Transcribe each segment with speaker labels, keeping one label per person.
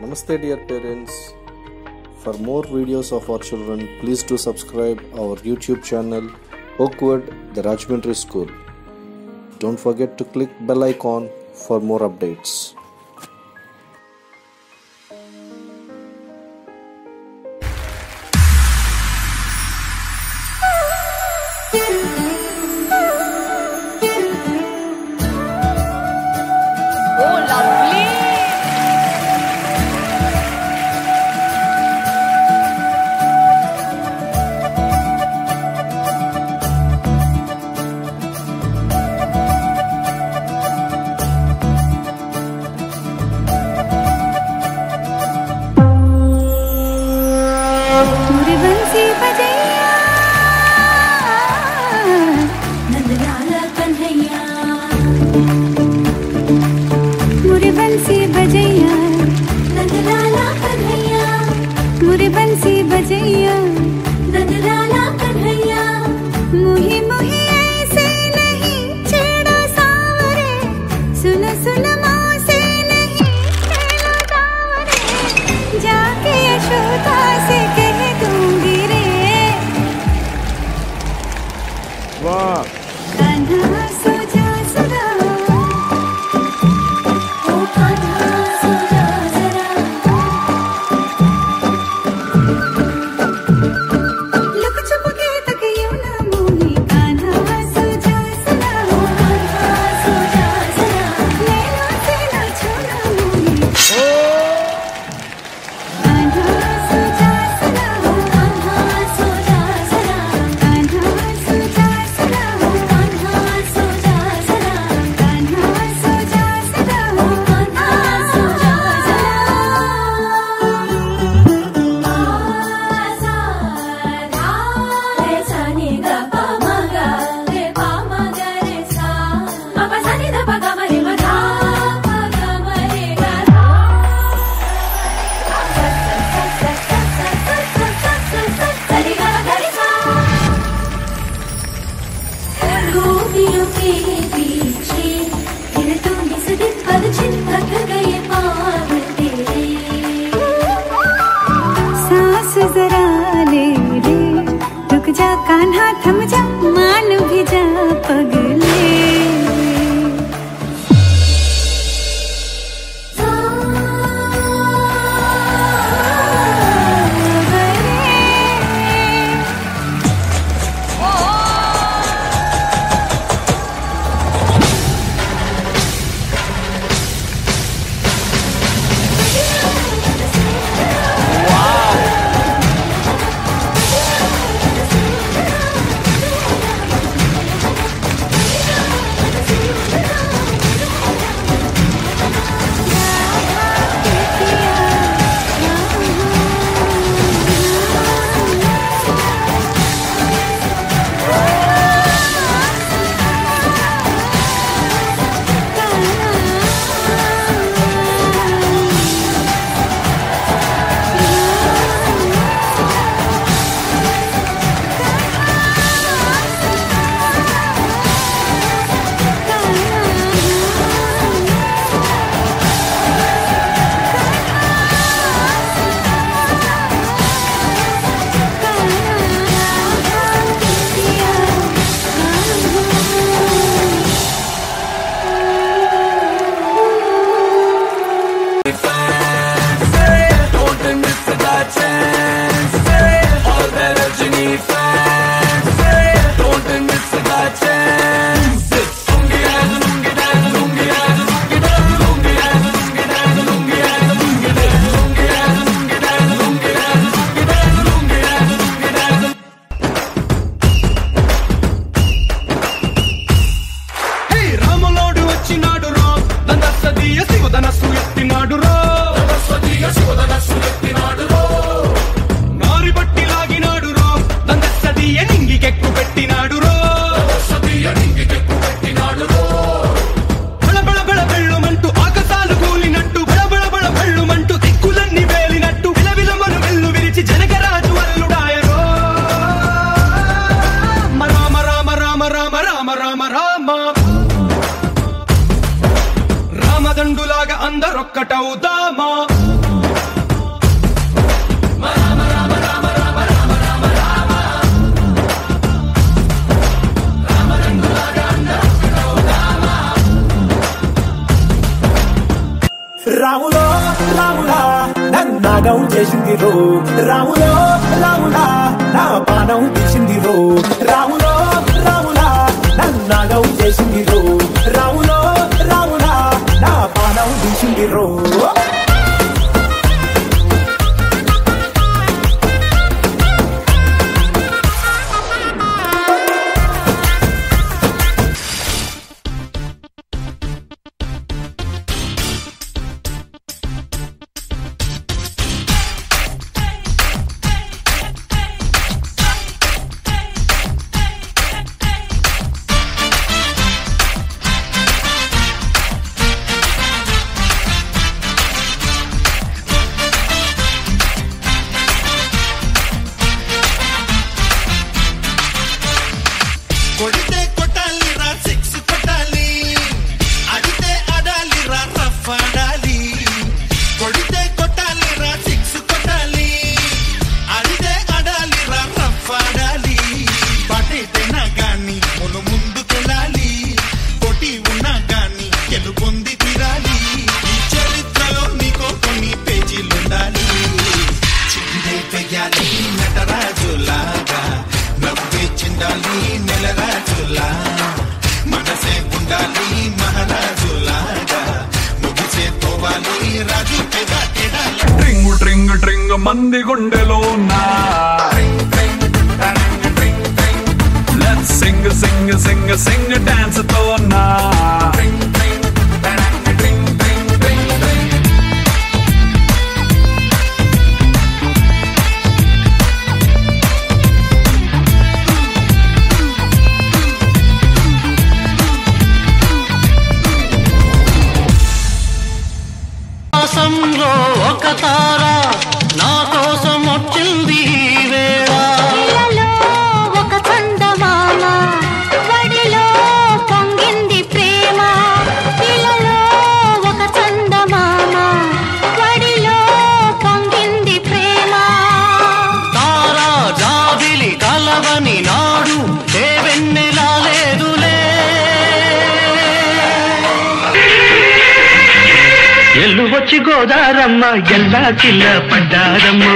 Speaker 1: Namaste dear parents. For more videos of our children, please do subscribe our YouTube channel Oakwood the Rajahmundry School. Don't forget to click bell icon for more updates.
Speaker 2: Oh, lovely!
Speaker 3: मुरे बंसी बजैया नंदलाला कन्हैया मुरे बंसी बजैया नंदलाला कन्हैया मुरे बंसी बजैया नंदलाला कन्हैया मुही मुही ऐसे नहीं छेड़ा सावरे सुन सुन मौसे नहीं खेलो दावरे जाके यशोदा से कह दूंगी रे
Speaker 1: वाह!
Speaker 3: कान्हा सो जा सदा ओ कान्हा सो जा जरा लुक छुप के तक यूं ना मोही कान्हा सो जा सदा ओ कान्हा सो जा जरा नैनों से ना छूना मोही कान्हा सो जा सदा ओ कान्हा सो जा जरा कान्हा सो जा सदा ओ कान्हा सो जा जरा कान्हा सो जा सदा ओ कान्हा सो जा जरा रे सा नि द प म ग रे प म ग रे सा म प सा नि द प ग म रे म धा प ग म रे ग धा सरी ग ग रे सा रूपियों के पीछे फिर तुम इस दिन पद चिपक गए पाँव तेरे सांस जरा ले रे रुक जा कान्हा थम जा मान भी जा पगले
Speaker 4: రామదండులాగా అందరొక్కటవుదామా రాములో రాములా నన్నాగం చేసింది రో రాములో రాములా నా పానం తీసింది రో రాములో రాములా నన్నాగం చేసింది రో రాములో రాములా నా పానం తీసింది రో
Speaker 5: కొడితే కొట్టాలి రా సిక్స్ కొట్టాలి అడితే ఆడాలి రా రఫ్ ఆడాలి కొడితే కొట్టాలి రా సిక్స్ కొట్టాలి అడితే ఆడాలి రా రఫ్ ఆడాలి పటేటైనా గాని మును ముందుకెళ్ళాలి కొట్టి ఉన్నా గాని గెలుపొంది తీరాలి ఈ చరిత్రలో నీకో కొన్ని పేజీలుండాలి చిందే పెయ్యాలి నటరాజులాగా నవ్వే చిండాలి నెలరాజులా మనసే ఉండాలి మహారాజులాగా ముగిసే పోవాలి రాజు పెదాలి
Speaker 6: ట్రింగు ట్రింగు ట్రింగు మంది గుండెలోనా లెట్స్ సింగ్ సింగ్ సింగ్ సింగ్ డాన్స్ తోనా
Speaker 7: ఆకాశంలో ఒక తార నా కోసం వచ్చింది వేళ
Speaker 3: ఇలలో ఒక చందమామ వడిలో పొంగింది ప్రేమ ఇలలో ఒక చందమామ వడిలో పొంగింది ప్రేమ
Speaker 7: తారా జాబిలి కలవని నాడు ఏ వెన్నెలా లేదులే ఎల్లు వచ్చి గోదారమ్మ ఎల్లా చిల్ల పడ్డారమ్ము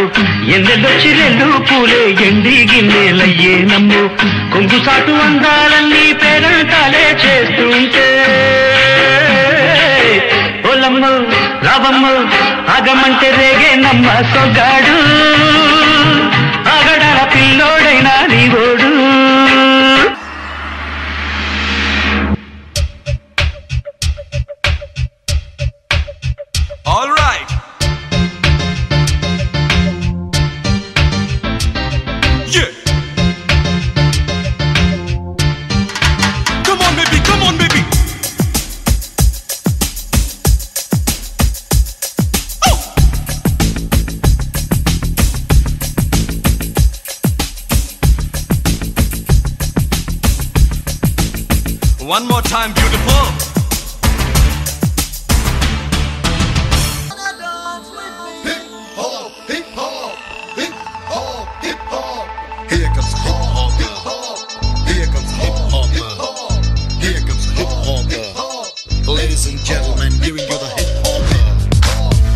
Speaker 7: ఎన్నెల్లొచ్చి రెండు పూలే ఎండి గిన్నెలయ్యేనమ్ము కొంగు సాటు అందాలన్నీ పేరంటాలే చేస్తుంటే ఓలమ్మ రావమ్మ ఆగమంటే రేగేనమ్మ సొగ్గాడు ఆగడాల పిల్లోడైనా నీవోడు
Speaker 6: All right. Yeah. Come on, baby. Come on, baby. Oh. One more time, beautiful.
Speaker 5: Here comes hip hop. Here comes hip hop. Here comes hip hop. Ladies and gentlemen, giving you the hip hop.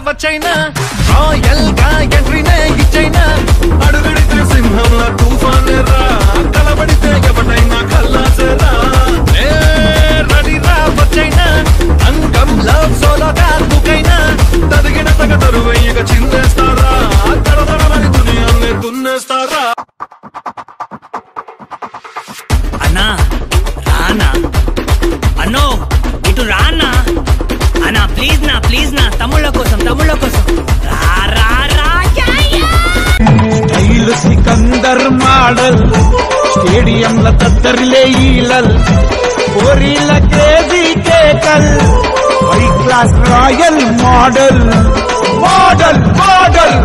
Speaker 6: వచ్చైనా royal గా ఎంట్రీనే ఇచ్చైనా అడుగడితే సింహంలా తుఫానే రా కలబడితే ఎవడైనా కల్లాసేరా ready రా వచ్చైనా అంగం love సోలోగా తుకైనా తదిగిన తగ తరువయ్యగా చిందేస్తారా తడతడమని దునియాన్ని దున్నేస్తారా
Speaker 7: అన్నా రానా అన్నో ఇటు రానా అన్నా ప్లీజ్ నా తమ్ముళ్ళ కోసం రా రా రా
Speaker 4: స్టైల్ సికందర్ మోడల్ స్టేడియంల తద్దరిలే ఈలల్ కోరిల క్రేజీ కేకల్ high class royal model model model